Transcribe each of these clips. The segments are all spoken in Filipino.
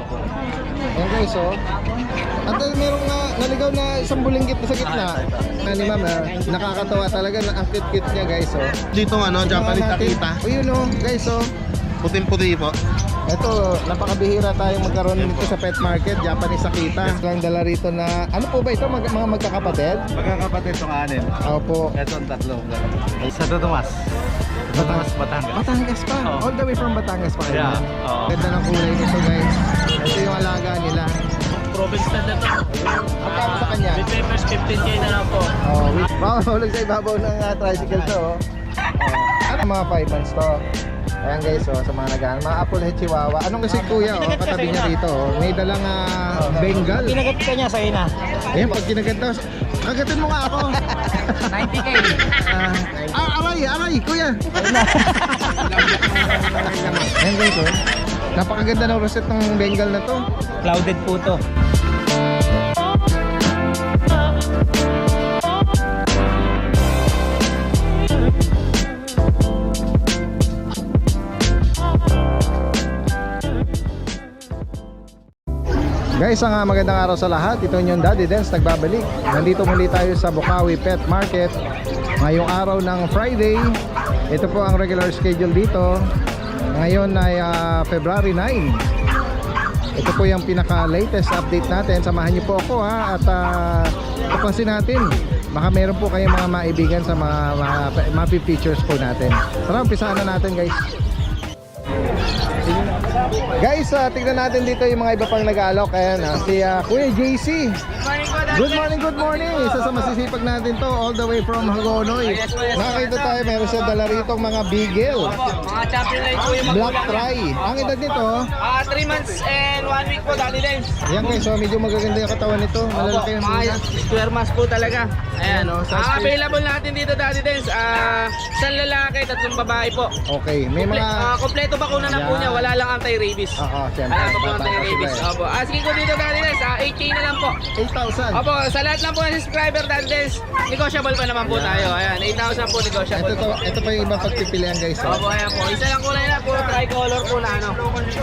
Ayan guys, oh. At merong naligaw na isang bulinggit sa gitna. Ni ma'am, nakakatawa talaga. Ang cute-cute niya guys, oh. Dito Japanese Akita. O yun, oh, guys, oh. Puting-puti po. Ito, napakabihira tayong magkaroon nito sa pet market, Japanese Akita. Lang dala rito na, ano po ba ito, mga magkakapatid? Magkakapatid itong anin. Opo. Ito ang tatlo. Sa Tomas. Batangas. Batangas pa? Oo. All the way from Batangas pa? Yeah, Yan. oo. Ganda ng kulay nito guys. Ito yung alaga nila. Province na to. Magkano sa kanya? With papers, 15K na lang po. Oh, mahulog sa ibabaw ng tricycle to, oh. Ano mga 5 months to? Ayan guys, oh, sa mga naghahanap, mga Apple Head Chihuahua. Anong kasi kuya, oh, katabi niya dito, oh. May dalang Bengal. Kinagat ka niya sa ina. Ayan, pag kinagat daw, kagatin mo nga ako. 90K. Aray, kuya. Ayan guys, oh. Napakaganda ng rosette ng Bengal na to. Clouded po to. Guys, ang magandang araw sa lahat. Ito yung Daddy Dance nagbabalik. Nandito muli tayo sa Bukawi Pet Market ngayong araw ng Friday. Ito po ang regular schedule dito. Ngayon ay February 9. Ito po yung pinaka-latest update natin. Samahan niyo po ako at tuklasin natin. Baka meron po kayong mga maibigan sa mga features po natin. Tara, umpisaan na natin guys. Guys, tignan natin dito yung mga iba pang nag-aalok. Ayan, si Kuya JC. Good morning. Isa sa masisipag natin to, all the way from Hagonoy. Nakakita tayo, meron siya dala rito mga beagle. Mga champion line po yung Black Tri. Ang edad nito, 3 months and 1 week po, Daddy Dance. yan guys, so medyo magaganda yung katawan nito. Malalaki yung Mga mga. square mask po talaga. Ayan. Ayan, sa space. Available natin dito, Daddy Dance. Isang lalaki, 3 babae po. Okay, may mga. Kompleto bakuna na po Yan. niya, wala lang anti-rabies. Oo, siyempre. Wala pa po anti-rabies. Opo. Asking ko dito, Daddy Dance, 8K na lang po. 8,000. Opo, sa lahat lang po ng subscriber, Daddy Dance, negotiable pa naman po tayo. Ayan, 8,000 po negotiable. Ito pa yung ibang pagpipilian guys. Oh. Opo, ayan po. Isa lang kulay na, puro tricolor po na ano.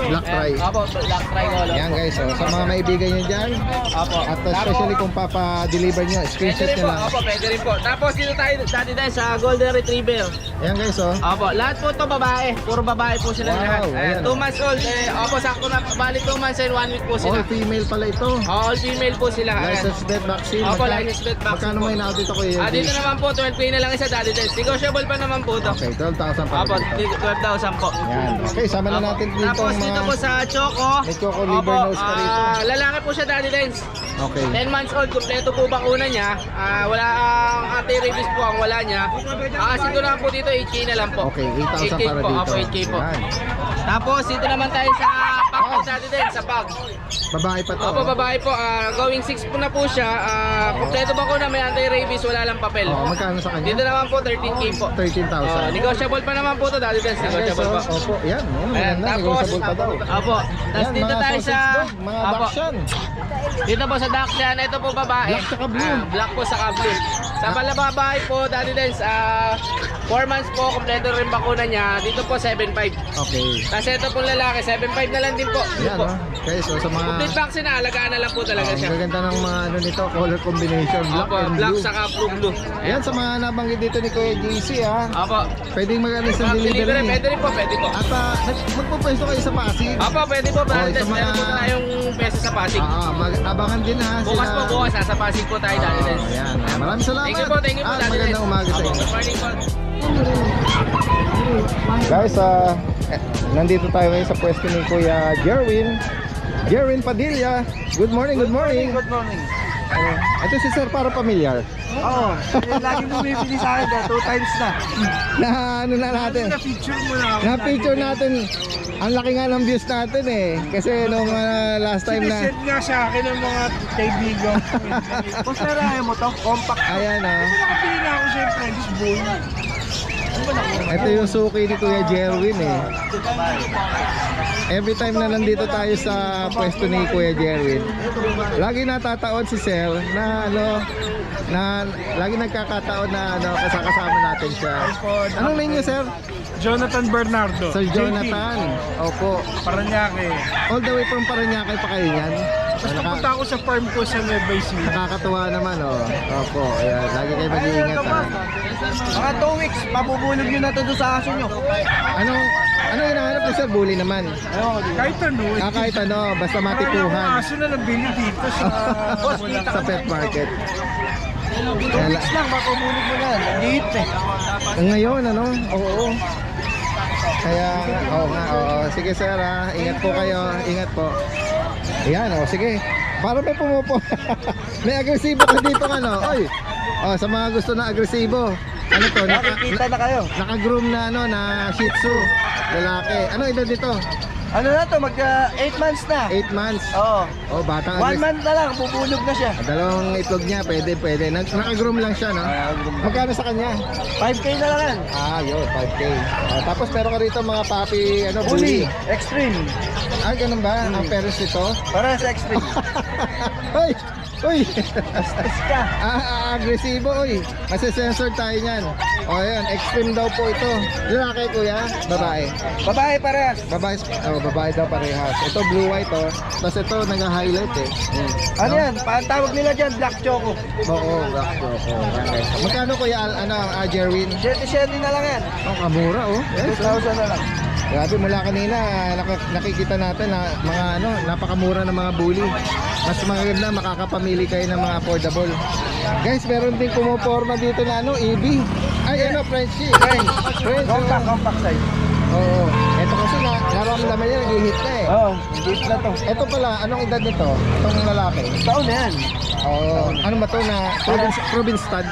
Black Tri. Ayan, opo, black tricolor. Yan guys, oh. Sa mga maibigan nyo dyan. Opo. At especially kung papa-deliver nyo, Pwede screenshot rin nyo po, lang. opo, pwede rin po. Tapos dito tayo, Daddy Dance, sa Golden Retriever. Yan guys, oh. Opo, lahat po to babae. Puro babae po sila Wow, lahat. ayan. 2 months old. Opo, sakto na. Bali 2 months and 1 week po sila. All female pala ito. All female po sila. Ayan. License death vaccine. Opo, license death vaccine Magkano po. may na dito kuya? Dito naman po, 12K na lang isa, Daddy Dance. Negotiable pa naman po to. Okay, 12,000 pa. Opo, 12,000 po. Yan. Okay, sama na Opo. natin dito Tapos ang dito mga. po sa Choco. May Choco liver nose ka rito. Lalaki po siya, Daddy Dance. Okay. 10 months old, kumpleto po bakuna niya. Wala ang anti-rabies po ang wala niya. Kasi ito naman po dito, 8K na lang po. Okay, 8,000 8K para po, dito. opo, 8K po. Yan. Tapos dito naman tayo sa pag po, Daddy Dance, sa pag. Babae pa to. Opo, babae po. Going 6 po na po siya. Kumpleto bakuna, may anti-rabies, wala lang papel. Oh, magkano sa kanya? Dito naman po, 13K po. 13,000. Negotiable pa naman po to, Daddy Dance. Okay, Negotiable so, pa. opo, yan. Yan, Ayan, maganda. Negotiable pa daw. Opo. Tapos Yan, dito mga tayo sa sausage dog, mga Opo. Dachshund. Dito po sa Dachshund, ito po babae. Black saka blue. Black po saka blue. Sa babae po, Daddy Dance, 4 months po, kompleto rin bakuna niya. Dito po 7.5. Okay. Kasi ito pong lalaki, 7.5 na lang din po. Yan, Po. oh. Okay, so sa mga. Complete vaccine na, alagaan na lang po talaga Ang siya. gaganda ng mga ano nito, color combination, black Opo, and black blue. saka blue. Ayan, sa mga nabanggit dito ni Kuya JC ha. Opo. Pwedeng mag-alis ng Delivery, delivery. pwede rin po, pwede po. At magpupwesto kayo sa Pasig. Opo, pwede po, Daddy sa Dance. mga- Meron po tayong peso sa Pasig. Mag-abangan din ha. Bukas sila. po, bukas, nasa Pasig po tayo, Daddy Dance. Ayan. Maraming salamat. Thank you po, Daddy Dance. Magandang umaga sa Opo, inyo. good morning po. Guys, nandito tayo ngayon sa pwesto ni Kuya Jerwin. Jerwin Padilla. Good morning, good morning. Good morning. Ito si Sir para pamilyar. Oo, lagi bumibili sa akin 2 times na. Na ano na natin. Na-feature mo na ako. Na-picture natin. Ang laki nga ng views natin eh. Kasi nung last time na. Sinesend nga sa akin ng mga kaibigan. Boss, narahe mo to? Compact. Ayan Nakapili na ako siyempre. This boy. Ito yung suki ni Kuya Jerwin eh. Every time na nandito tayo sa pwesto ni Kuya Jerwin, lagi natataon si Sir na ano, na lagi nagkakataon na ano, kasama natin siya. Anong name niyo, Sir? Jonathan Bernardo. Sir JP, Jonathan. Opo. Paranaque. All the way from Parañaque pa kayo yan. Tapos napunta ako sa farm ko sa Nueva Ecija. Nakakatuwa naman, oh. Opo, ayan. Lagi kayo mag-iingat, ha. Mga 2 weeks, mabubulog yun na to doon sa aso nyo. Ano hinahanap niyo, sir? Bully naman. Kahit ano. Kahit ano, basta Marami akong matipuhan aso na nabili dito sa... sa pet market. 2 weeks lang, mabubulog mo na. Liit eh. Ngayon, ano? Oo. Kaya, oo nga, oo. Sige, sir, ha. Ingat po kayo. Ingat po. Ayan, oh, sige. Para may pumupo. May agresibo ka dito, ano? Oy. Oh, sa mga gusto na agresibo. Ano to? Nakikita na kayo. Naka-groom na, ano, na Shih Tzu. Lalaki. Ano edad dito? Ano na to, 8 months na. 8 months. Oo. Oh, batang 1 month na lang, bubulog na siya. Dalawang itlog niya, pwede. Naka-groom lang siya, no? Magkano sa kanya? 5K na lang yan. Yun, 5K. Tapos meron ka rito mga papi, ano, Bully, bully. extreme. Ganun ba? Ang parents nito? Para sa extreme. Uy! Uy! Stress ka. Agresibo, uy. Kasi sensor tayo niyan. O, yan. Extreme daw po ito. Lalaki, kuya? Babae? Babae parehas. Babae daw parehas. Ito blue white, oh. Tapos ito nag-highlight, eh. Ano yan? Ang tawag nila dyan, black choco. Oo, black choco. Okay. Magkano, kuya, Jerwin? 7 na lang yan. Kamura, oh. Yes, 2,000 na lang. Grabe, mula kanina nakikita natin na mga napakamura ng mga bully. Mas maganda makakapamili kayo ng mga affordable. Guys, meron din pumuporma dito na EB. Frenchie. French. Compact size. Oo. Ito kasi naramdaman niya nag-hit na eh. Oo, hit na to. Ito pala, anong edad nito? Itong lalaki. Taon na yan. Oo. Ano ba to na province stud?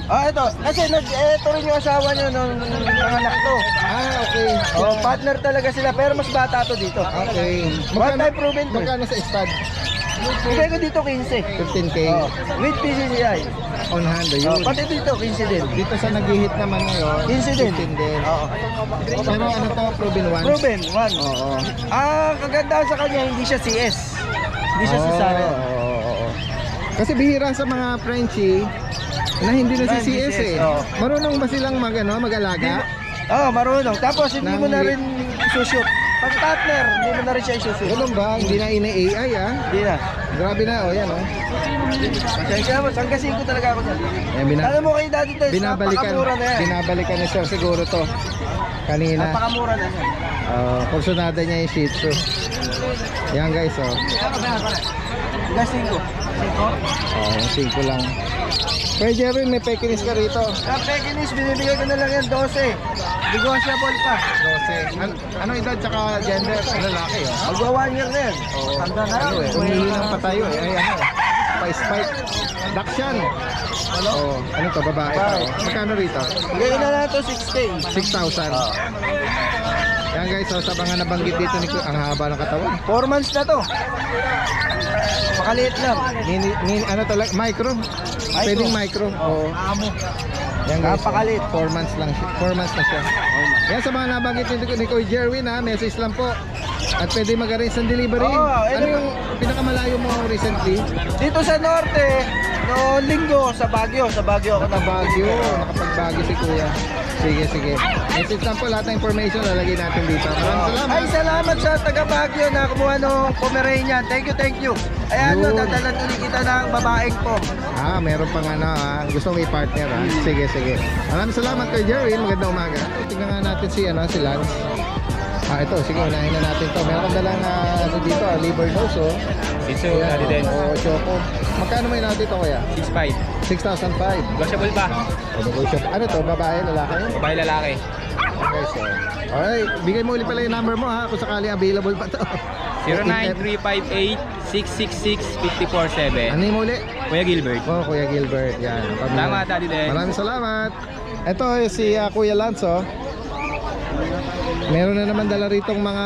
Ito. Kasi ito rin yung asawa niya nung nanganak to. Okay. Partner talaga sila pero mas bata to dito. Okay. One time proven to. Magkano sa stud? Bigay ko dito 15. 15K. With PCCI. On hand, yun. Pati dito 15 din. Dito sa nag-hit naman ngayon, 15 din. 15 din. Oo. Pero ano to, proven once? Proven, one. Oo. Kagandahan sa kanya, hindi siya CS. Hindi siya cesarean. Oo. Kasi bihira sa mga Frenchie na hindi na si CS eh. Oo. Marunong ba silang mag-alaga? Marunong. Tapos hindi mo na Nang- rin isushoot. Pag partner, hindi mo na rin siya isushoot. Ganun ba? Hindi na ina-AI Hindi na. Grabe na, yan Pasensya mo, sanggasin ko talaga ako dyan. Ayan, Alam mo kayo dati tayo, binabalikan, napakamura na yan. binabalikan ni Sir siguro to. Kanina. Napakamura na yan. Kursunada niya yung Shih Tzu. Yan guys, Gasing ko. yung 5 lang. Pwede rin, may Pekinese ka rito. Sa Pekinese, binibigay ko na lang yan 12. Negotiable pa. 12. Ano edad tsaka gender? Lalaki, Magwa 1 year na yan. Handa na lang. Umihi ng patayo eh. Ay, pa-spike. Dakshan. Ano to, babae pa. Magkano rito? Bigay na lang ito 6K. 6,000. Yan guys, sa mga nabanggit dito ni ang haba ng katawan. 4 months na to. Makaliit lang. Ano to, micro? Pwedeng micro. Oo. Yan guys, Napakaliit. 4 months lang siya. 4 months na siya. Yan sa mga nabanggit ni Kuya Jerwin, message lang po. At pwede mag-arrange ng delivery. Ano yung pinakamalayo mo recently? Dito sa norte, noong linggo sa Baguio. Sa Baguio ako na Baguio, nakapag-Baguio si Kuya. Sige. Message lang po lahat ng information lalagay natin dito. Maraming salamat. Ay, salamat sa taga Baguio na kumuha ng Pomeranian. Thank you. Ayan, Yun. dadalan ulit kita ng babaeng po. Meron pang gusto mong i-partner Sige. Maraming salamat kay Jerry. Magandang umaga. Tingnan nga natin si Lance. Ito, sige, unahin na natin to. Meron ka dalang dito, liver nose, Ito, Daddy Dens. choco. Magkano may natin ito, kuya? 6'5". 6,005. Negotiable pa. Ano to, babae, lalaki? Babae lalaki. Okay, so. Alright, bigay mo ulit pala yung number mo kung sakali available pa to. 09358-666-547. Ano yung muli? Kuya Gilbert. Kuya Gilbert, yan. Salamat, Daddy Dens. Maraming salamat. Ito si Kuya Lance, Meron na naman dala ritong mga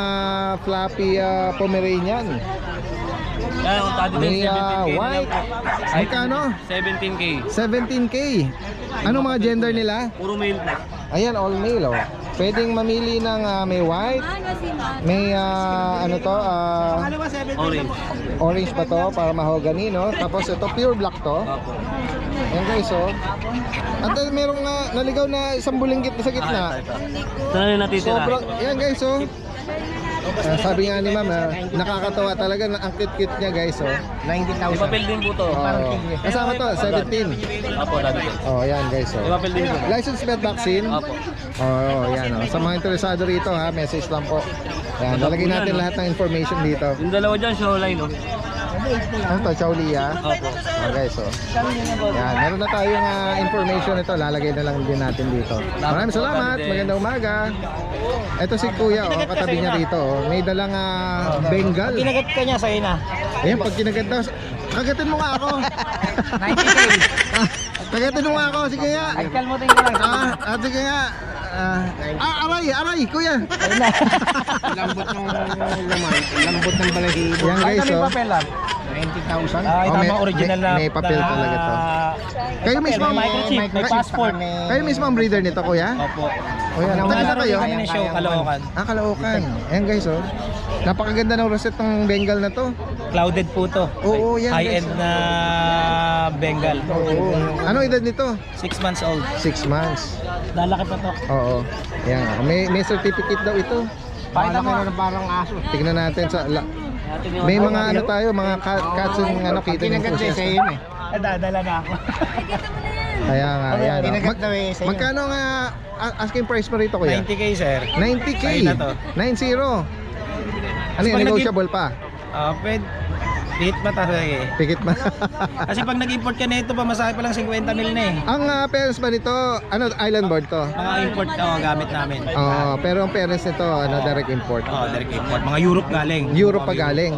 fluffy Pomeranian. Yan, Daddy Dens, May 17K white. Magkano? 17K. 17K. Anong mga gender nila? Puro male. Ayan, all male, Pwedeng mamili ng may white, may ano to, orange pa to para mahogany, no? Tapos ito pure black to. Ayan guys, oh. At merong naligaw na isang bulinggit na sa gitna. Ito na yung natitira. Sobrang, ayan guys, oh. Sabi nga ni ma'am, nakakatawa talaga, ang cute-cute niya guys, oh. 90,000. Ipapil din po to. Oh. Kasama to, 17. Apo, dati. Oh, ayan guys, oh. Ipapil din po. License plate vaccine. Apo. Oh, yan, oh. Sa mga interesado rito, ha, message lang po. Yan, lalagyan natin lahat ng information dito. Yung dalawa dyan, show line, no? Ano to, Chowlia? Opo. Oh, guys, oh. Yan, meron na tayong information ito, lalagay na lang din natin dito. Maraming salamat, magandang umaga. Ito si Kuya, oh, katabi niya rito, oh. May dalang Bengal. Kinagat ka niya sa ina. Ayan, pag kinagat daw, kagatin mo nga ako. 90K. Kagatin mo nga ako, sige nga. Ay, kalmutin ko lang. Sige nga. Aray, kuya. Lambot ng laman. Lambot ng balahibo. Yan guys, oh. papel lang. 90,000. Oh, may papel talaga to. Kayo mismo, May microchip, may passport. kayo mismo ang breeder nito, kuya? Opo. O yan, taga na kayo? Kami ng show, Caloocan. Kaloocan. Ayan guys, oh. Napakaganda ng rosette ng Bengal na to. Clouded po to. Oo, yan High-end guys. na Bengal. Oo. Ano edad nito? 6 months old. 6 months. Lalaki pa to. Oo. Yan. May certificate daw ito. Pakita mo. Parang aso. Tignan natin sa may mga ano tayo, mga cats yung ano kita ng process. Dadala na ako. Kaya nga, yan. Kinagat na eh, sa'yo. Magkano nga asking price mo rito, kuya? 90K, sir. 90K. Sa'yo na to. 90. Ano yun, pag negotiable pa? Pwede. Hit pa talaga eh. Pikit ba? Kasi pag nag-import ka nito, pamasahe pa lang 50 mil na eh. Ang parents ba nito, ano, island board to? Mga import gamit namin. Pero ang parents nito, ano, direct import. Direct import. Mga Europe galing. Europe pa galing.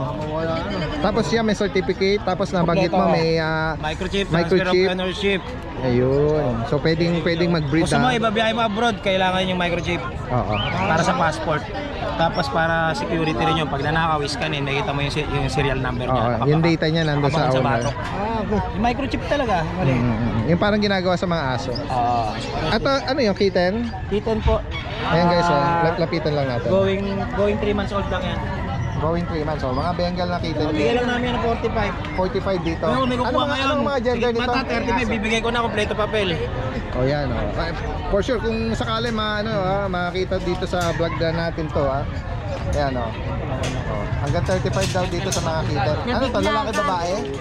Tapos siya may certificate, tapos nabanggit mo may Microchip, microchip. transfer of ownership. Ayun. So pwedeng mag-breed. Gusto mo ibabiyahe mo abroad, kailangan yung microchip Oo. para sa passport. Tapos para security rin yung pag nanakaw, scanin, makita mo yung serial number niya. Oo, yung data niya nandun sa owner. Yung microchip talaga. Yung parang ginagawa sa mga aso. At ano yung kitten? Kitten po. Ayan guys, lapitan lang natin. Going 3 months old lang yan. Going 3 months. Mga Bengal na kitten. Bigyan lang namin ng 45. 45 dito. Ngayon, may kukuha ngayon. Anong mga gender nito? Mata 35, bibigay ko na kompleto papel. Oh yan, oh. For sure kung sakali makita dito sa vlog na natin to, Ayan, oh. Hanggang 35 daw dito sa mga kitten. Ano to, lalaki babae?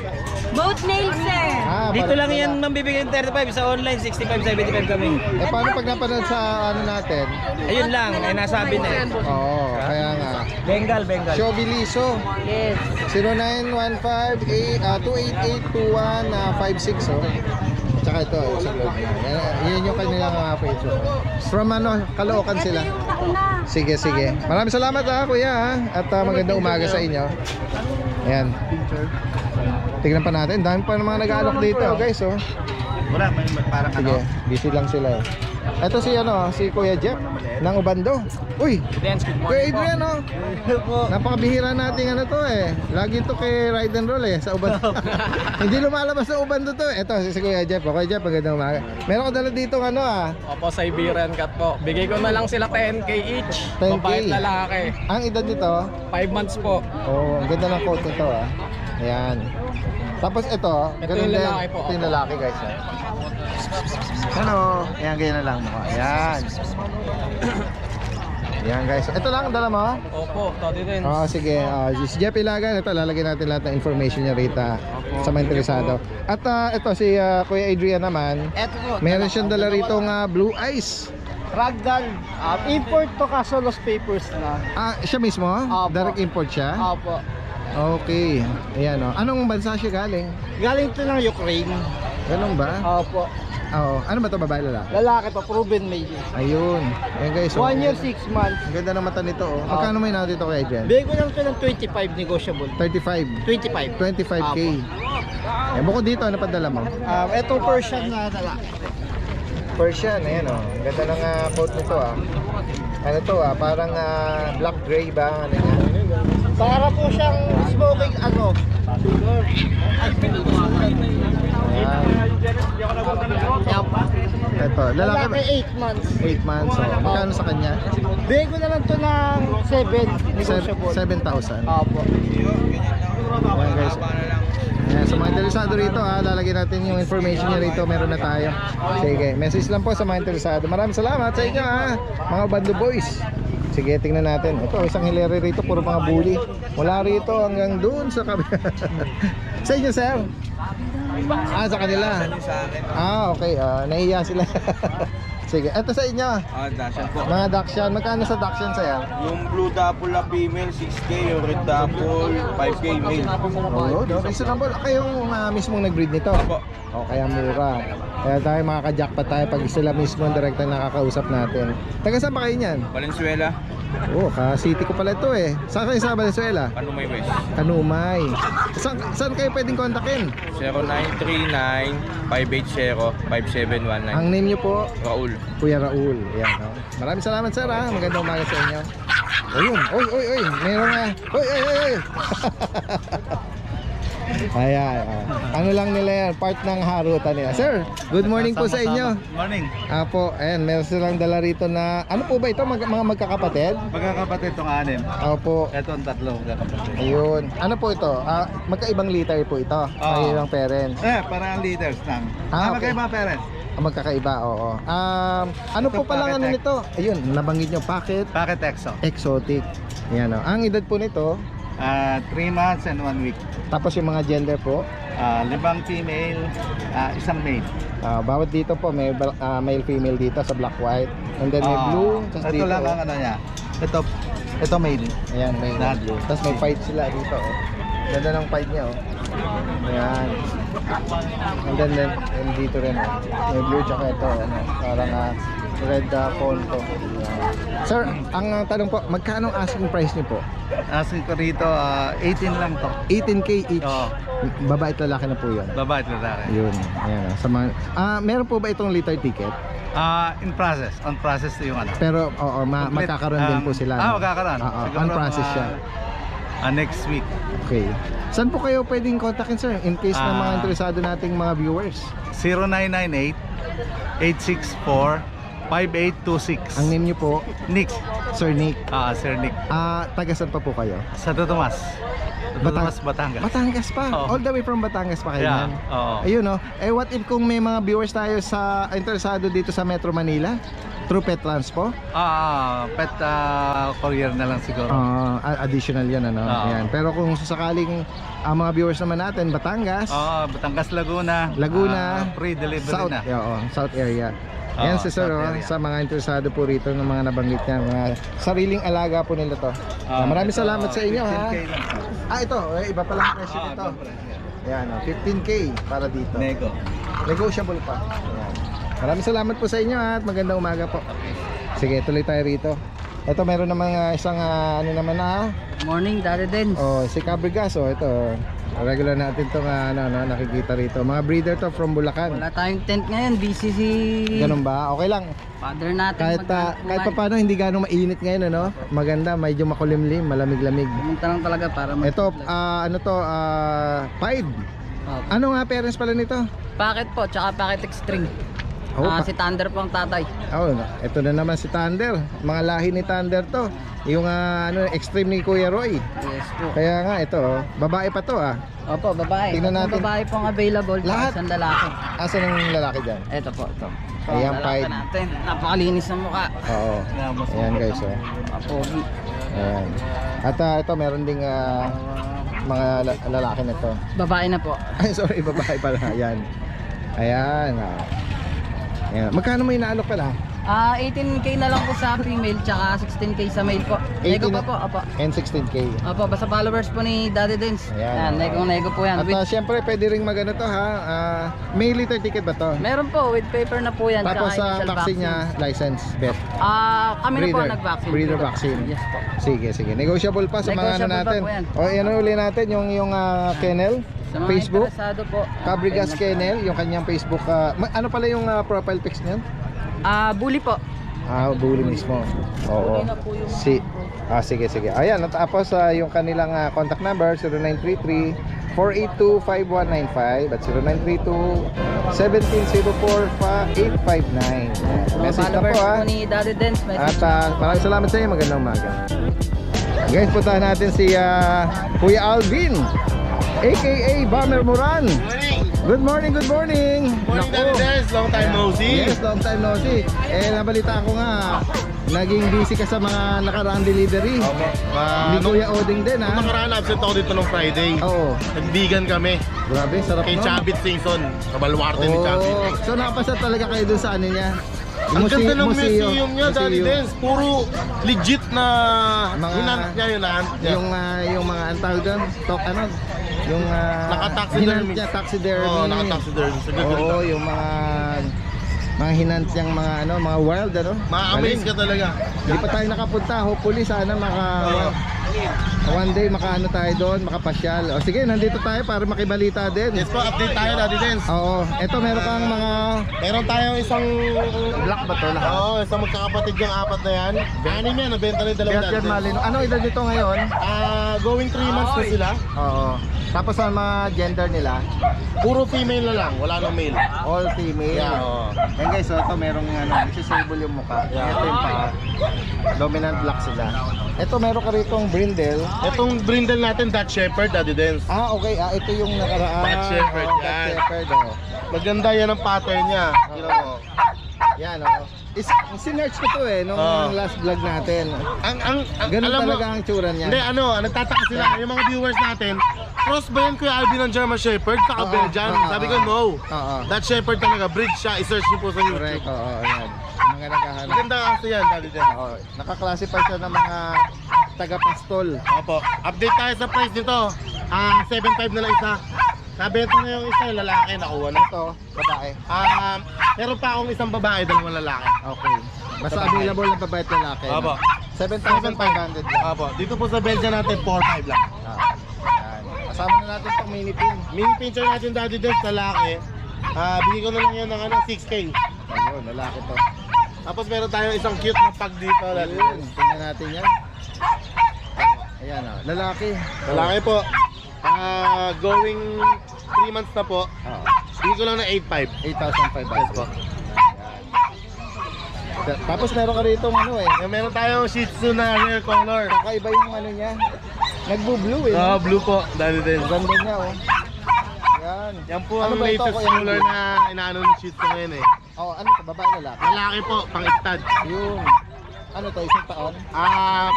Both male, sir. Dito lang yan mambibigay yung 35, sa online 65, 75 kami. Paano pag napanood sa ano natin? Ayun lang, ay nasabi na eh. Oo, kaya nga. Bengal. Show Biliso. Yes. 0915-288-2156, oh. Tsaka ito, sa vlog niya. Yan yung kanilang page. From Caloocan sila. Sige. Maraming salamat kuya, at magandang umaga sa inyo. Ayan. Tignan pa natin, dami pa ng mga nag-aalok dito, guys, oh. Wala, parang Sige, busy lang sila. Ito si Kuya Jeff ng Ubando. Uy, Kuya Adrian, oh. Napakabihira nating to eh. Lagi to kay Ride and Roll sa Ubando. Hindi lumalabas sa Ubando to. Ito si Kuya Jeff. Kuya Jeff, magandang umaga. Meron ko dala dito Opo, Siberian cat po. Bigay ko na lang sila 10K each. 10K. Babae at lalaki. Ang edad nito, 5 months po. oh, ang ganda ng coat nito Ayan. Tapos ito, ganun yung din. lalaki po. Ito yung lalaki, guys. Ano? Ayan, ganyan na lang mo. Ayan. Ayan, guys. Ito lang, dala mo? Opo, Toddy din. Sige. Si Jeff Ilagan, ito, lalagyan natin lahat ng information niya rito sa mga interesado. At ito, si Kuya Adrian naman, Eto po. meron siyang dala rito Blue Eyes. Ragdoll. Import to kaso lost papers na. Siya mismo? Opo. Direct import siya? Opo. Okay. Ayan, Anong bansa siya galing? Galing to ng Ukraine. Ganun ba? Opo. Oo. Ano ba ito, babae lalaki? Lalaki to, proven male. Ayun. Ayan guys. 1 year, 6 months. Ang ganda ng mata nito. Magkano may na dito kay Adrian? Bigay ko lang ito ng 25 negotiable. 35. 25. 25K. Bukod dito, ano pa dala mo? Ito Persian na dala. Persian, ayan Ang ganda ng coat nito Ano to parang black gray ba? Ano yan? Para po siyang smoking Ayan. Ito, lalaki ba? 8 months. 8 months. So, magkano sa kanya? Bigay ko na lang to ng 7. Negotiable. 7,000. Opo. Ayan guys. Ayan, sa mga interesado rito lalagyan natin yung information niya rito. Meron na tayo. Sige, message lang po sa mga interesado. Maraming salamat sa inyo mga Bando Boys. Sige, tingnan natin. Ito, isang hilere rito, puro mga bully. Mula rito hanggang doon sa kabila. Sa inyo, sir? Sa kanila. Okay. Nahiya sila. Sige, ito sa inyo. Dashan po. Mga Dachshund. Magkano sa Dachshund sa'yo? Yung blue double na female, 6K. Yung red double, 5K male. Oo, reasonable. Kayong mismong nag-breed nito? Opo. Kaya mura. Kaya tayo makaka-jackpot tayo pag sila mismo ang direkta nakakausap natin. Taga saan ba kayo niyan? Valenzuela, Ka-city ko pala ito eh. Saan kayo sa Valenzuela? Panumay West. Kanumay. Saan kayo pwedeng kontakin? 0939-580-5719. Ang name nyo po? Raul. Kuya Raul. Ayan, Maraming salamat sir Magandang umaga sa inyo. Ayun. Oy. Meron nga. Oy. Ayan. Ano lang nila yan? Part ng harutan nila. Sir, good morning po sa inyo. Morning. Apo, ayan. Meron silang dala rito na... Ano po ba ito? Mga magkakapatid? Magkakapatid itong 6. Opo. Ito ang 3 magkakapatid. Ayun. Ano po ito? Magkaibang litter po ito. Magkaibang parents. Parang leaders lang. Okay. Magkaiba parents. Magkakaiba, oo. Ano po palang ano nito? Ayun, nabanggit nyo, packet Packet Exo. exotic. Ayan, Ang edad po nito, 3 months and 1 week. tapos yung mga gender po, 5 female, 1 male. bawat dito po may male female dito sa black white. And then may blue, tapos Ito dito. lang ang ano niya. Ito male. Ayan, may Lahat blue. Tapos may fight sila dito, Ganda ng fight niya, Ayan. And then dito rin, may blue tsaka ito, parang red ponto. Sir, ang tanong po, magkano ang asking price niyo po? Asking ko rito, 18 lang to. 18K each. Oo. Babae at lalaki na po 'yon. Babae at lalaki. Yun. Ayan. Sa mga, meron po ba itong litter ticket? In process. On process yung ano. Pero magkakaroon din po sila. Magkakaroon. Siguro On process siya. Next week. Okay. Saan po kayo pwedeng kontakin sir in case na mga interesado nating mga viewers? 0998-864-5826. Ang name niyo po, Nick. Sir Nick. Sir Nick. Taga saan pa po kayo? Sa Tomas. Tomas, Batangas. Batangas pa. Oo. All the way from Batangas pa kayo. Yeah, yan? oo. Ayun what if kung may mga viewers tayo sa interesado dito sa Metro Manila? Through Pet Transpo? Pet courier na lang siguro. Additional yan Ayan. Pero kung sakaling ang mga viewers naman natin Batangas, Batangas, Laguna. Free delivery South, na. South area. Ayan si sir South area. sa mga interesado po rito ng mga nabanggit niya, mga sariling alaga po nila to. Maraming salamat sa inyo 15K lang. ito, iba pala ang presyo nito. Ayan, 15K para dito. Nego. Negotiable pa. Ayan. Maraming salamat po sa inyo at magandang umaga po. Sige, tuloy tayo rito. Ito meron namang isang naman Morning, Daddy Dens. si Cabrigas ito. Regular natin itong nakikita rito. Mga breeder to from Bulacan. Wala tayong tent ngayon, busy si Ganun ba? Okay lang. father natin. Kahit pa paano hindi gano'ng mainit ngayon Maganda, medyo makulimlim, malamig-lamig. Pumunta lang talaga para Ito, Pied. Ano nga parents pala nito? Packet po, tsaka packet extreme. Si Thunder po ang tatay. Ito na naman si Thunder. Mga lahi ni Thunder to. Yung extreme ni Kuya Roy. Yes po. Kaya nga ito, babae pa to Opo, babae. Tingnan natin. Babae pong available. Lahat? Isang lalaki. Asan ang lalaki dyan? Ito po, ito. Ayan, lalaki Pied. natin. Napakalinis ng mukha. Oo. Ayan guys, Apogi. Ayan. At ito meron ding mga lalaki na to. Babae na po. Ay, sorry, babae pala. Ayan. Ayan. Ayan. Magkano may inaalok pala? 18K na lang po sa female, tsaka 16K sa male po. Nego 18 pa po, opo. And 16K. Opo, basta followers po ni Daddy Dens. Ayan. Nego po yan. At syempre pwede ring magano to may litter ticket ba to? Meron po, with paper na po yan. Tapos sa tsaka initial vaccine niya, license, bet. Kami na po nag-vaccine. Breeder vaccine. Yes po. Sige. Negotiable pa sa mga Negotiable pa natin. po yan. Yan uli natin yung kennel, Sa mga Facebook, interesado po. Cabrigas Kennel, yung kanyang Facebook. Ano pala yung profile pics niyan? Bully po. Bully mismo. Oo. Bully na po yung Sige. Ayan, tapos yung kanilang contact number 0933 482-5195 at 0932-1704-859. Message na po ha. ni Daddy Dance. At maraming salamat sa inyo. Magandang umaga. Guys, puntahan natin si Kuya Alvin aka Bomber Moran. Good morning, good morning. Morning, Daddy Dance. Long time no see. Yes, long time no see. Nabalita ko nga, naging busy ka sa mga nakaraang delivery. Ni Kuya Oding din ha. Nung nakaraan, absent ako dito nung Friday. Oo. Nagbigan kami Grabe, sarap kay no? Chabit Singson. Sa baluarte ni Chabit. So nakapasa talaga kayo dun sa ano niya? Ang ganda ng museum niya, Daddy Dance. Puro legit na Mga- hinant niya, yun na. Yung mga antawag doon, yung Naka-taxidermy. hinant niya, taxidermy. Oo, naka-taxidermy. Sa Oo, yung mga hinant niyang mga wild Ma-amaze Galing. ka talaga. Hindi pa tayo nakapunta, hopefully sana one day makaano tayo doon, makapasyal. O sige, nandito tayo para makibalita din. Yes po, update tayo, Daddy Dance. Oo, eto meron kang mga Meron tayong isang black ba to lahat? Oo, isang magkakapatid yung apat na yan. Anim yan, nabenta na yung dalawang Beat yan Daddy Dance. malino. Ano edad nito ngayon? Going 3 months na sila. Oo. Tapos ang mga gender nila, Puro female na lang, wala nang male. all female. Yeah, oo. Yan guys, so ito merong nagsisable yung mukha. Yeah. Ito yung paa. Dominant black sila. Ito meron ka ritong brindle. Itong brindle natin, Dutch Shepherd, Daddy Dance. Okay. Ito yung nakaraan. Dutch Shepherd, Dutch yan. Shepherd, Maganda yan ang pattern niya. You know, Yan, sinerch ko to nung Oo. last vlog natin. Ganun alam mo, talaga ang tsura niya. hindi, nagtataka sila, yung mga viewers natin, cross ba yan Kuya Alvin ng German Shepherd, saka Oo, Belgian? oo, Sabi oo. ko, no. Oo. Dutch Shepherd talaga, breed siya, i-search niyo po sa Correct, YouTube. oo, yan. Yung mga naghahanap. Maganda kasi yan, Daddy Dance. Oo, nakaklasify siya ng mga taga-pastol. Opo, update tayo sa price nito. 7.5 na lang isa. Nabenta na yung isa, yung lalaki, nakuha na. Ito, babae. Meron pa akong isang babae, dalawang lalaki. Okay. Basta Babae. available ng babae at lalaki. Opo. 7,500 lang. Opo, dito po sa Belgian natin, 4.5 lang. Yan. Kasama na natin itong mini pin. Mini pincher natin, Daddy Dance, lalaki. Bigay ko na lang yan ng 6K. Ayun, lalaki to. Tapos meron tayong isang cute na pag dito, Daddy Ayun, Dance. tingnan natin yan. Ayan lalaki. Lalaki po. Going 3 months na po. Oo. Bigay ko lang ng 8.5. 8,500. Yes po. Tapos meron ka rito Meron tayong Shih Tzu na rare color. kakaiba yung niya. Nagbo-blue Blue po, Daddy Dance. Ang ganda niya Yan. Yan po Ano ang ba ito, latest Kuya color Alvin? na inaano ng Shih Tzu ngayon eh. Ano to, babae lalaki? Lalaki po, pang istad. Yun. Ano to, isang taon?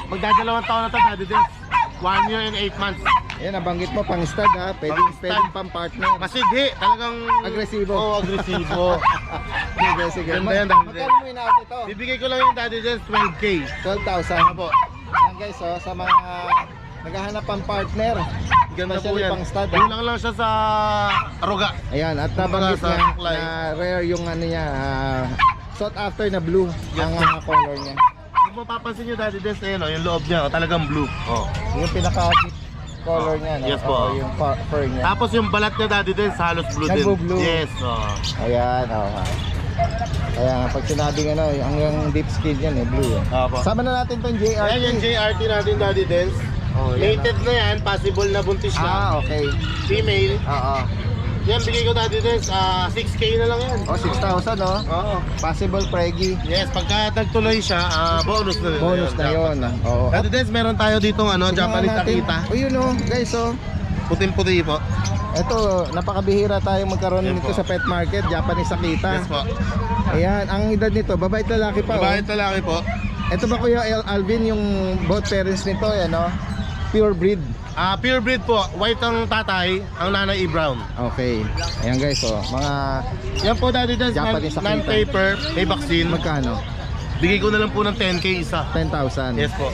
Magdadalawang taon na to, Daddy Dance. 1 year and 8 months. Ayan, nabanggit mo pang stud Pwedeng Pang-stud. pang partner. Masighi, talagang Agresibo. Oo, agresibo. Sige. Ganda yan, Daddy Magkano mo inaot ito? Bibigay ko lang yung Daddy Dance 12K. 12,000. po. Yan guys, sa mga naghahanap pang partner. Ganda po Especially yan. pang stud. Kulang lang siya sa aruga. Ayan, at Kumbaga nabanggit sa niya kulay. na rare yung niya, sought after na blue Yes, ang color niya. Kung mapapansin nyo, Daddy Dance, yung loob niya, talagang blue. Yung pinaka color niya, Yes po. Yung fur niya. Tapos yung balat niya, Daddy Dance, halos blue din. Nagbo-blue. Yes. Ayan, kaya nga, pag sinabing hanggang deep skin yan blue Opo. Sama na natin tong JRT. Ayan yung JRT natin, Daddy Dance. Yan, Mated na yan, possible na buntis na. okay. Female. Oo. Yan, bigay ko, Daddy Dance, 6K na lang yan. 6,000 Oo. Possible preggy. Yes, pagka nagtuloy siya, bonus na rin. Bonus na yun. Oo. Daddy Dance, meron tayo ditong Japanese Akita. Yun guys Puting-puti po. Ito, napakabihira tayong magkaroon Yan nito po. sa pet market, Japanese Akita. Yes po. Ayan, ang edad nito, babae at lalaki pa. Babae at lalaki po. Ito ba Kuya Alvin, yung both parents nito, pure breed. Pure breed po. White ang tatay, ang nanay brown. Okay. Ayan guys, mga Yan po, Daddy Dance, Japanese Akita. non-paper, may vaccine. magkano? Bigay ko na lang po ng 10K isa. 10,000. Yes po.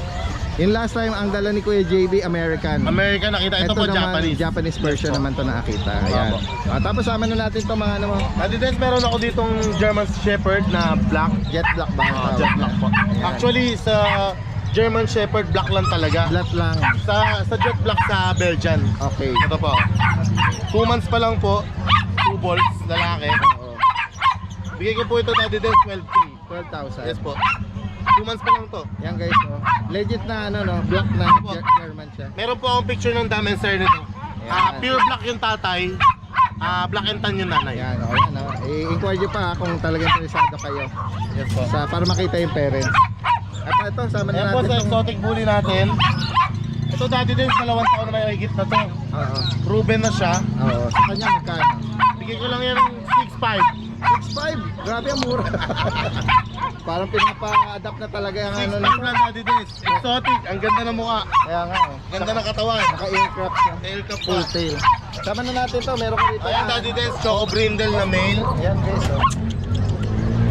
Yung last time, ang dala ni Kuya JB, American. American nakita. Ito po, naman, Japanese. Japanese version naman to na Akita. Ayan. Tapos sama na natin to mga Daddy Dance, meron ako ditong German Shepherd na black. jet black ba? Jet black po. Actually, sa German Shepherd, black lang talaga. Black lang. Sa jet black sa Belgian. Okay. Ito po. 2 months pa lang po. 2 balls, lalaki. Oo. Bigay ko po ito, Daddy Dance, 12K. 12,000. Yes po. 2 months pa lang to. Yan guys, legit na black na Opo. German siya. Meron po akong picture ng dam and sire nito. Pure black yung tatay, black and tan yung nanay. Ayan, o yan o. I-inquire nyo pa kung talagang interesado kayo. Yes po. Para makita yung parents. At ito, sama na Ayan po natin sa itong... exotic bully natin. Ito dati din, 2 taon na may higit na to. Oo. Proven na siya. Oo. Sa kanya magkano? Bigay ko lang yan ng 6.5. 6.5. Grabe ang mura. Parang pinapa-adapt na talaga yung ano 6.5 nito. lang dati din. Exotic, ang ganda ng mukha. Kaya nga o. Ganda ng katawan. Naka-aircraft siya. Tail cap pa. Full tail. Sama na natin to. Meron ko dito. Ayan dati din, Choco Brindle na male. Ayan guys o.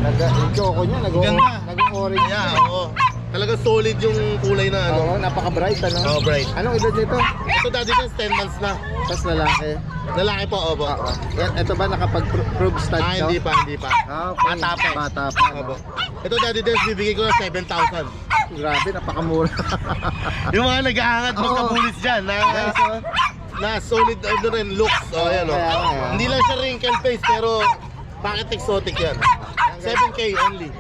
Yung choco niya. Ganda. Nag-orange. Ayan, oo. Talagang solid yung kulay na ano. Oo, napaka-bright ano. Oh, bright. Anong edad nito? Ito dati din, 10 months na. Tapos lalaki. Lalaki po, opo. Oo. Yan, ito ba nakapag-prove stud to? Hindi pa, hindi pa. Okay. Bata pa. Bata pa. Opo. No? Ito dati din, bibigay ko ng 7,000. Grabe, napakamura. Yung mga nag-aangat Oo. magkabulis dyan, Guys, oh. na solid ano rin, looks. Oh, ayan, oh. Kaya nga. Hindi lang siya wrinkle face, pero bakit exotic yan? 7K only.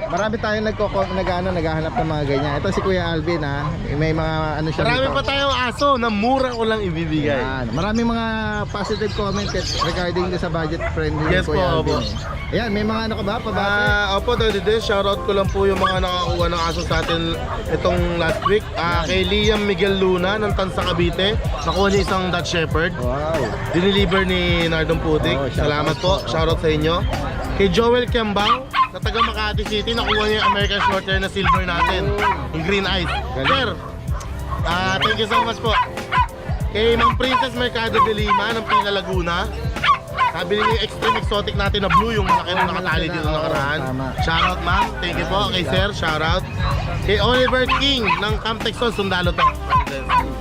Marami tayong naghahanap ng mga ganyan. Ito si Kuya Alvin ha. May mga ano siya Marami dito. pa tayong aso na mura ko lang ibibigay. Yan. Maraming mga positive comment regarding sa budget friendly Yes Kuya po, Alvin. opo. Ayan, may mga ano ka ba? Pabase? Opo, Daddy Des, shoutout ko lang po yung mga nakakuha ng aso sa atin itong last week. Kay Liam Miguel Luna ng Tansa Cavite, nakuha niya isang Dutch Shepherd. Wow. Diniliver ni Nardon Pudik. Oh, shoutout Salamat po. po. Shoutout sa inyo. Kay Joel Kiambang, sa taga Makati City, nakuha niya yung American Shorthair na silver natin. Yung green eyes. Sir, thank you so much po. Kay Ma'am Princess Mercado de Lima ng Pina Laguna. Sabi niyo yung extreme exotic natin na blue, yung malaki na nakatali dito nakaraan. Tama. Shoutout ma'am. Thank you po. Kay Sir, shoutout. Kay Oliver King ng Camp Texon, Sundalo to.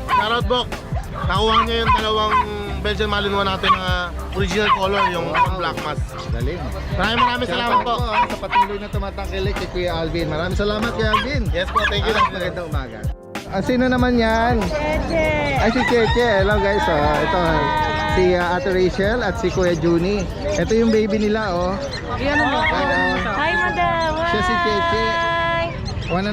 Shoutout po. Nakuha niya yung dalawang Belgian Malinois natin na original color, yung black mask. Galing. Maraming salamat po. Sa patuloy na tumatangkilik kay Kuya Alvin. Maraming salamat Kuya Alvin. Yes po, thank you. Magandang umaga. Sino naman yan? Cheche. Ay, si Cheche. Hello guys. Ito, si Ate Rachel at si Kuya Juni. Ito yung baby nila, oh. Hi, madam. Siya si Cheche. Hi. One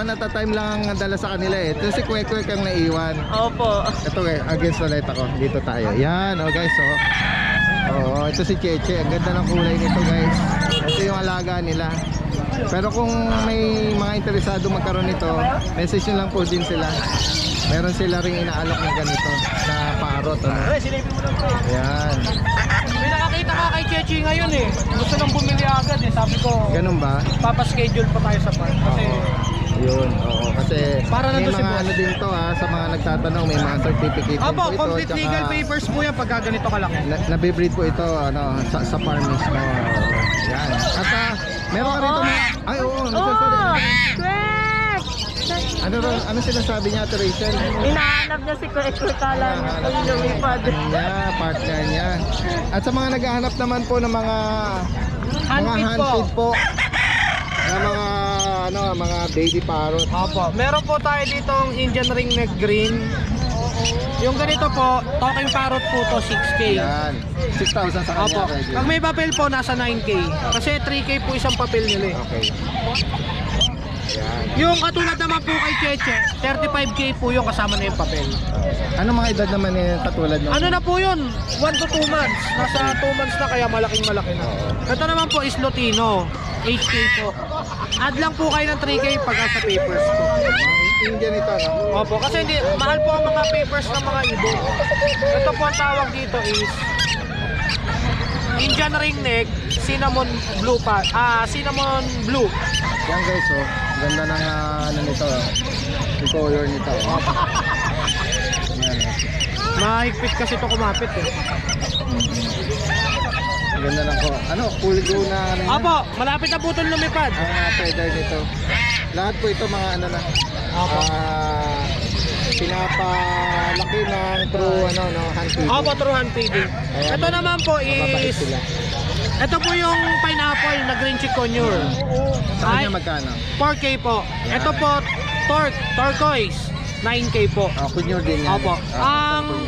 at a time lang ang dala sa kanila eh. Ito si Kuya ang naiwan. Opo. Ito against the light ako. Dito tayo. Yan, oh guys, oh. Oo, ito si Cheche. Ang ganda ng kulay nito guys. Ito yung alaga nila. Pero kung may mga interesado magkaroon nito, message nyo lang po din sila. Meron sila ring inaalok na ganito na parot. Ano? Yan. May nakakita ka kay Chechi ngayon eh. Gusto nang bumili agad eh. Sabi ko, Ganun ba? papaschedule pa tayo sa park. Kasi Yun, oo. Kasi Para may nandun si mga boss. ano din to sa mga nagtatanong, may mga certificate din Opo, po ito. complete tsaka legal papers po yan pagka ganito kalaki. Nabibreed po ito sa farm mismo. Yan. At meron ka rito mga... Ay, oo. nagsasabi. Correct. Ano sinasabi niya, Ate Rachel? Hinahanap niya si Kuya Kala ng lumipad. Niya, partner niya. At sa mga naghahanap naman po ng mga Handfeed po. handfeed po na mga baby parrot. Opo, meron po tayo ditong Indian ringneck green. Yung ganito po, talking parrot po to 6K. Yan. 6,000 sa kanya. Opo, Reggie. pag may papel po nasa 9K. Kasi 3K po isang papel nila eh. Okay. Yan. Yung katulad naman po kay Cheche, 35K po yung kasama na yung papel. Ano mga edad naman yung katulad ng... Ano na po yun? 1 to 2 months. Nasa 2 months na kaya malaking malaki na. Ito naman po is Lutino. 8K po. Add lang po kayo ng 3K pagka sa papers po. Mga Indian ito, no? Opo, kasi hindi, mahal po ang mga papers ng mga ibon. Ito po ang tawag dito is Indian ringneck, cinnamon blue cinnamon blue. Yan guys, oh. Ganda ng ano nito. Yung color nito. Yan, oh. Mahigpit kasi ito kumapit eh. Ganda ng ko. Ano, full go na ano yan? Opo, malapit na po itong lumipad. Ang feather nito. Lahat po ito mga ano na. Pinapalaki ng true hand feeding. Opo, true hand feeding. Ayan. Ito naman po Mababait is, sila. ito po yung pineapple na green chick conure. Sa Ay, kanya magkano? 4K po. Ito po, turquoise, 9K po. Kunyor din yan. Opo.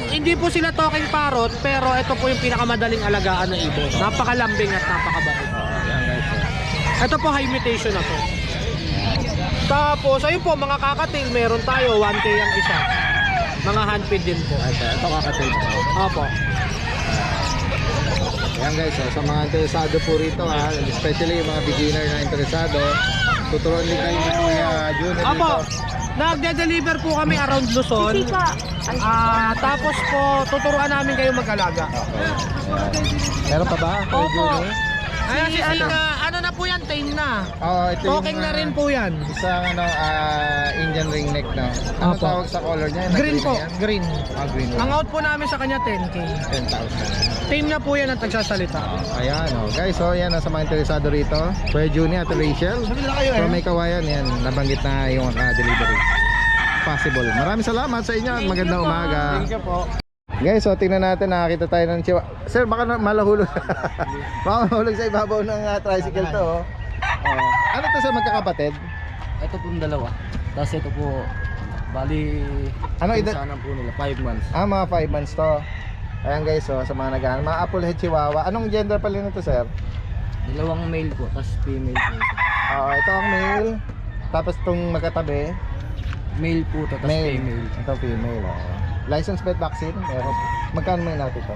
Hindi po sila talking parrot, pero ito po yung pinakamadaling alagaan ng ibon. Napakalambing at napakabait. Yan guys, oh. Ito po high mutation na to. Tapos, ayun po, mga kakatail, meron tayo, 1K ang isa. mga handfeed din po. Ito kakatail ko. Opo. Ayan guys, sa mga interesado po rito ha, especially yung mga beginner na interesado, tuturuan din kayo ni Kuya Jun dito. Opo. Nagde-deliver po kami around Luzon. Sika. Tapos po tuturuan namin kayo mag-alaga. Meron pa ba? Kuya Opo. Jun, eh? Ayan si ano na po yan, tame na. Oo, ito yung Talking na rin po yan. isang Indian ring neck na. Ano Opo. tawag sa color niya? Green po, yan? green. Green. Ang out po namin sa kanya 10k. 10,000. Tame na po yan at nagsasalita. Ayan, guys, yan sa mga interesado rito. Kuya Juni at Rachel. From May Kawayan, yan, nabanggit na yung delivery. Possible. Maraming salamat sa inyo at magandang umaga. Thank you po. Guys, so tingnan natin, nakakita tayo ng chihuahua. Sir, baka malahulog. Baka mahulog sa ibabaw ng tricycle to. Ano to sir, magkakapatid? Ito po yung dalawa. Tapos ito po, bali, Ano edad? sana po nila, 5 months. Mga 5 months to. Ayan guys, so sa mga naghahanap, mga apple head chihuahua. Anong gender pala nito sir? Dalawang male po, tapos female po. Ito ang male. Tapos itong magkatabi, Male po to, tapos male. female. Ito female. License plate vaccine, meron. Magkano may natin ito?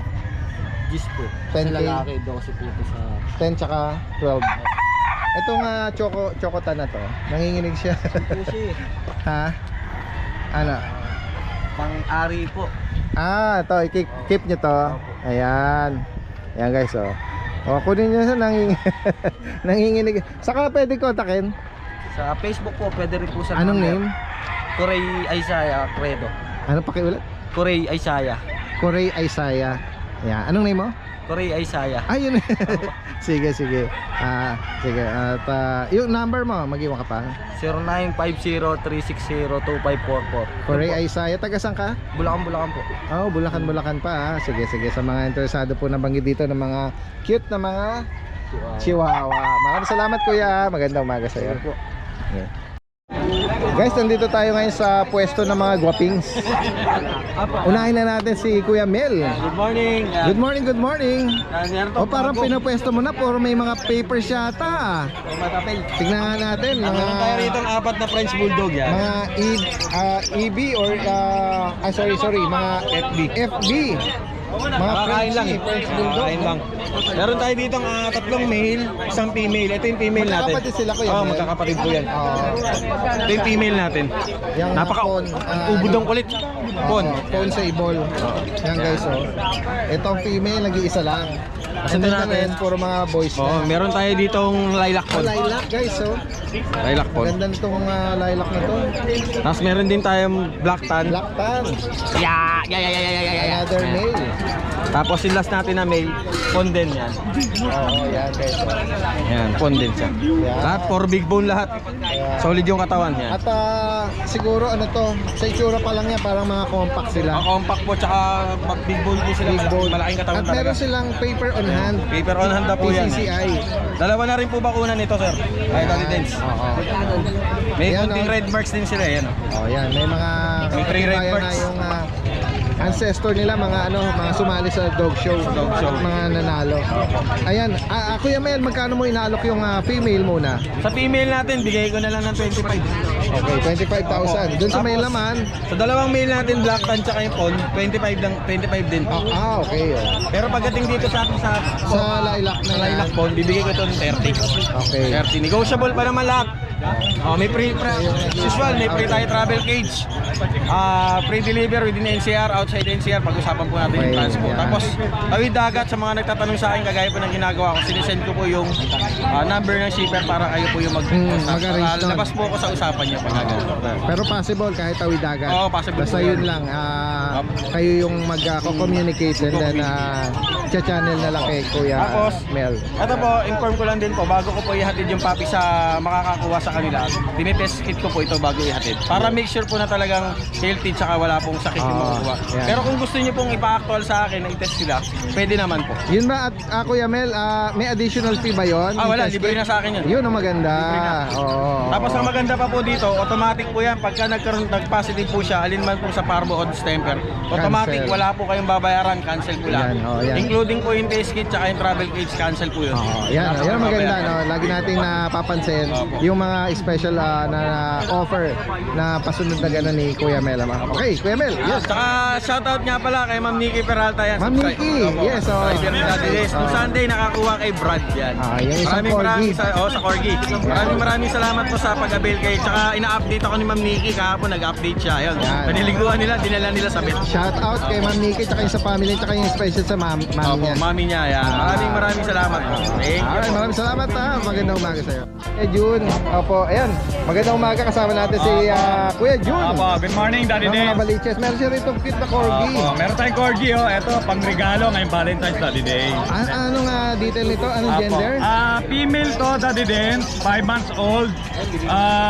Gis po. 10K. Sa lalaki, 12 po ito sa... 10 tsaka 12. Itong chocotan na to, nanginginig siya. Po siya eh. Ha? Ano? Pang-ari po. Ito, i-keep nyo to. Ayan. Ayan guys, kunin nyo siya, nanginginig. Saka pwede kontakin. Sa Facebook po, pwede rin po sa Anong number. name? Corey Isaiah Credo. Ano pakiulit? Corey Isaiah. Corey Isaiah. Ayan. Anong name mo? Corey Isaiah. Ayun. Sige. Sige. At yung number mo, mag-iwan ka pa. 0950-360-2544. Corey Isaiah, taga saan ka? Bulacan po. Bulacan pa. Sige. Sa mga interesado po na banggit dito ng mga cute na mga chihuahua. Maraming salamat kuya. Magandang umaga sa iyo. Okay. Guys, nandito tayo ngayon sa pwesto ng mga guwapings. Unahin na natin si Kuya Mel. Good morning. Good morning. Parang pinapwesto mo na, puro may mga papers yata. Tignan nga natin mga Meron tayo rito ng 4 na French Bulldog yan. mga EB or sorry, mga FB. Mga Kakain lang. French Bulldog. Kakain lang. Meron tayo dito ng 3 male, isang female. Ito yung female natin. Magkakapatid sila, Kuya Mel? Magkakapatid po yan. Ito yung female natin. Yung Ubod ng kulit. Pon. Pon sa ibol. Yan guys, itong female, nag-iisa lang. Ito Ito natin. puro mga boys na. Meron tayo ditong lilac pon. Lilac guys, Lilac pon. Ganda nitong lilac na to. Tapos meron din tayong black tan. Black tan. Yeah. Another male. Tapos yung last natin na male, pon din yan. Yan guys. Yan, pon din siya. Lahat, for big bone lahat. Solid yung katawan yan. At siguro sa itsura pa lang yan, parang mga compact sila. Compact po, tsaka big bone po sila. Big bone. Malaking katawan At talaga. meron silang paper on hand. Paper on hand na po yan. PCCI. Dalawa na rin po bakuna nito, sir. Ay, Dance. May Yan, konting red marks din sila, yan. Yan, may mga May three red kaya na birds. yung ancestor nila, mga sumali sa dog show, at mga nanalo. Ayan, Kuya Mel, magkano mo inaalok yung female muna? Sa female natin, bigay ko na lang ng 25. Okay, 25,000. Doon sa may laman, Sa dalawang male natin, black tan tsaka yung pon, 25 din. okay. Pero pagdating dito sa atin sa Lilac na yan. lilac pon, bibigay ko ito ng 30. Okay. 30. Negotiable pa naman lahat. May free, usual, may free tayo travel cage. Free deliver within NCR, outside NCR, pag-usapan po natin yung Okay, transport. yan. Tapos, tawid dagat, sa mga nagtatanong sa akin, kagaya po ng ginagawa ko, sinisend ko po yung number ng shipper para kayo po yung mag-arrange doon. labas po ako sa usapan niyo pag Pero possible kahit tawid dagat. Oo, possible Basta po yun yan. lang, kayo yung mag-communicate and then cha-channel na lang kay Kuya Tapos, Mel. Ito po, inform ko lang din po, bago ko po ihatid yung puppy sa makakakuha sa kanila, tinitest kit ko po ito bago ihatid. Para make sure po na talagang healthy tsaka wala pong sakit yung makukuha. yan. Pero kung gusto niyo pong ipa-actual sa akin na i-test sila, pwede naman po. Yun ba at Kuya Mel, may additional fee ba yun? wala, test libre kit. na sa akin yun. Yun ang maganda. Oo. Tapos ang maganda pa po dito, automatic po yan. Pagka nag-positive po siya, alin man po sa parvo o distemper, automatic, Cancel. wala po kayong babayaran, cancel po lang. Yan, oh, yan. Including po yung test kit tsaka yung travel kits, cancel po yun. Yan, Wala yan ang po maganda, babayaran. no? Lagi nating napapansin yung mga special na offer na pasunod na gano'n ni Kuya Mel. Okay, Kuya Mel, yes. Tsaka shoutout nga pala kay Ma'am Nikki Peralta yan. Ma'am Nikki, yes, oh. Subscriber ni Daddy Des. Nung Oh. Sunday nakakuha kay Brad yan. Yung isang corgi. Sa corgi. Maraming salamat po sa pag-avail kayo. Tsaka ina-update ako ni Ma'am Nikki kahapon, nag-update siya. Ayun. Yan. Paniliguan nila, dinala nila sa bet. Shout out kay Ma'am Nikki, tsaka yung sa family, tsaka yung special sa mami Opo, niya. mami niya yan. Maraming salamat po. Thank you. Alright, maraming salamat ha. Magandang umaga sa'yo. June, opo, ayan. Magandang umaga, kasama natin si Kuya June. Opo, good morning Daddy Ng mga Des. baliches. Meron siya rito cute na corgi. Opo, meron tayong corgi oh. Ito, pang regalo ngayong Valentine's Daddy Day. Anong detail nito? Anong Opo. gender? Female to Daddy Des, 5 months old.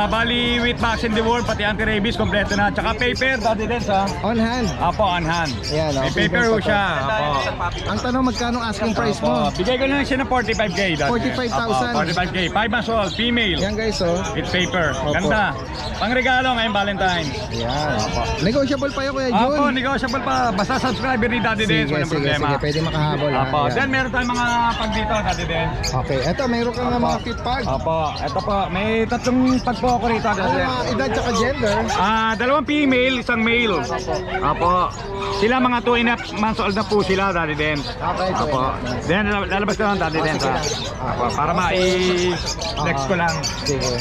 Bali with vaccine deworm, pati anti-rabies, kompleto na. Tsaka paper Daddy Des ha. On hand. Opo, on hand. Ayan, May okay, paper basta ho to. siya. Opo. Ang tanong, magkano asking price mo? Opo. Bigay ko na lang siya ng 45k Daddy Des. 45,000. Opo, 45k, 5 months old, female. Yan guys, oh. With paper. Opo. Ganda. Pang regalo ngayong Valentine's. Yan. Negotiable pa yun, Kuya June. Opo, negotiable pa. Basta subscriber ni Daddy Des, Sige, walang sige, problema. sige. Pwede makahabol. ha? Opo, Yan. then meron tayong mga pag dito, Daddy Des. Okay, eto, mayroon kang mga cute pag. Opo, eto po, may tatlong pag po ako rito, Ano Daddy Des. mga edad tsaka gender? Dalawang female, isang male. Opo. Sila mga 2.5 months old na po sila, Daddy Des. Okay, Opo. Then lalabas ko lang, Daddy Des. sige ha? lang. Opo, para ma-flex ko lang. Sige.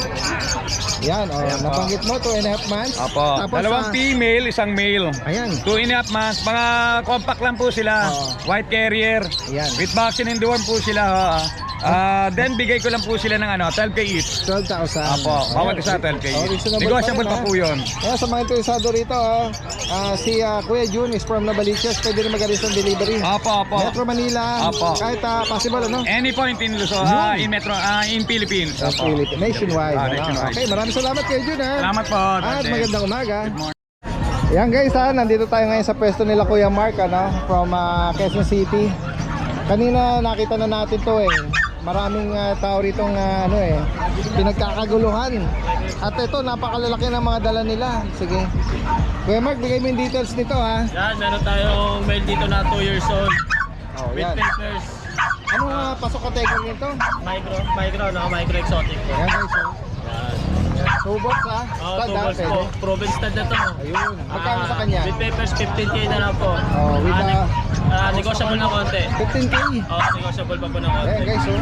Yan, oh, nabanggit mo, 2.5 months. Opo. Tapos, Dalawang female, isang male. ayan. 2.5 months, mga compact lang po sila. Oo. White carrier. Yan. With vaccine and deworm po sila. Then bigay ko lang po sila ng 12k each. 12,000. Apo, bawat isa 12k Oh, each. reasonable Negotiable pa rin, pa po yun. Kaya sa mga interesado rito, si Kuya June is from Navaliches. Pwede rin magalis ng delivery. Apo, apo. Metro Manila, Apo. kahit possible, ano? Any point in Luzon, Yun. in Metro, in Philippines. Apo. Philippines. Nationwide. Nationwide. Okay, maraming salamat Kuya June, ha? Salamat po. At Daddy. magandang umaga. Yan guys, nandito tayo ngayon sa pwesto nila Kuya Mark, from Quezon City. Kanina nakita na natin to eh. Maraming tao rito pinagkakaguluhan. At ito, napakalalaki ng mga dala nila. Sige. Kuya Mark, bigay mo yung details nito, ha? Yan, meron tayong male dito na 2 years old Oh, with yan. papers. Anong pasok category nito? Micro exotic po. Yan guys, oh. Subok ha? Stud, ha? Tubos Pwede. po. Proven stud na to. Ayun. Magkano sa kanya? With papers, 15k na lang po. Oh, with negotiable na konti. 15K. Negotiable pa po na konti. Ayan guys, oh.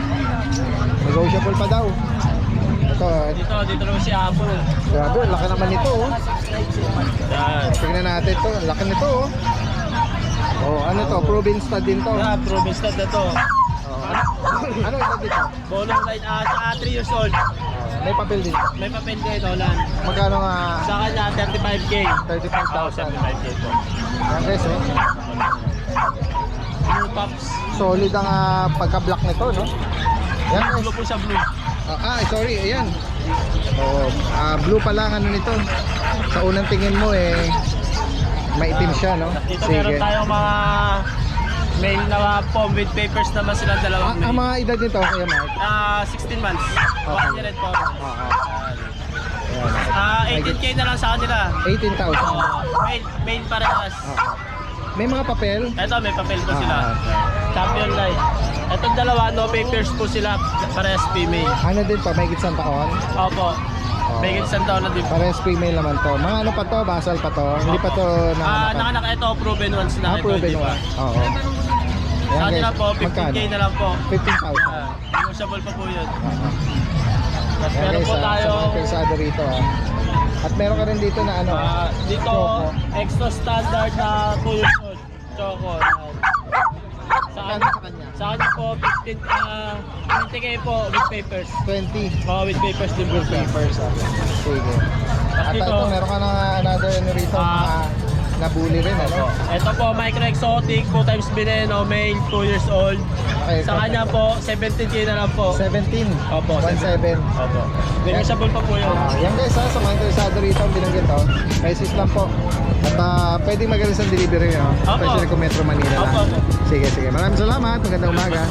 Negotiable pa daw. Ito, Dito naman si Apo. grabe, laki naman nito, oh. Yan. Tingnan natin to, laki nito, oh. Oh, ano to? Proven stud din to. Yan, proven stud na to. Oh, ano edad dito? Bolong light, 3 years old. May papel din. May papel ko ito, Lan. Magkano nga? Sa kanya, 35k. 35,000. 35k po. Yan guys, oh. Blue Pops. Solid ang pagka-black nito, no? Yan guys. Blue po siya, blue. Sorry, ayan. Oh, blue pa lang ano nito. Sa unang tingin mo maitim siya, no? Dito meron tayong mga male na pom with papers naman sila dalawang Ang male. mga edad nito, Kuya Mark. 16 months. Okay. 1 year and 4 months. Ayan. 18k na lang sa kanila. 18,000. Male parehas. May mga papel. Ito, may papel po sila. Okay. Champion light. Itong dalawa, no papers po sila. Parehas female. Ano din pa, may gitsang taon. Opo. May isang taon na din po. Parehas female naman to. Mga ano pa to, basal pa to. Hindi pa to Nakanak ito, proven ones na. proven ito, di ba? one. Oo. Sa kanila po, 15k na lang po. 15,000. Negotiable pa po yun. Tapos Yan meron guys, po sa tayo, mga interesado rito. At meron ka rin dito na ano. dito, Choco. extra standard na 2 years old. Choco. Sa Magkano sa kanya, kanya? sa kanya po, 20k po with papers. 20. With papers din po siya. Papers. Sige. At dito, ito, meron ka na another ano rito, mga nabuli rin, ano? Ito po, micro exotic, 2 times veneno, male, 2 years old. Okay, Sa kanya po, 17k na lang po. 17. Opo, 1.7. Opo. Negotiable pa po yun. Yan guys, sa mga interesado rito ang binanggit to. Message lang po. At pwedeng magalis ang delivery, no? Opo. Especially kung Metro Manila lang. Opo. Sige, sige. Maraming salamat. Magandang umaga.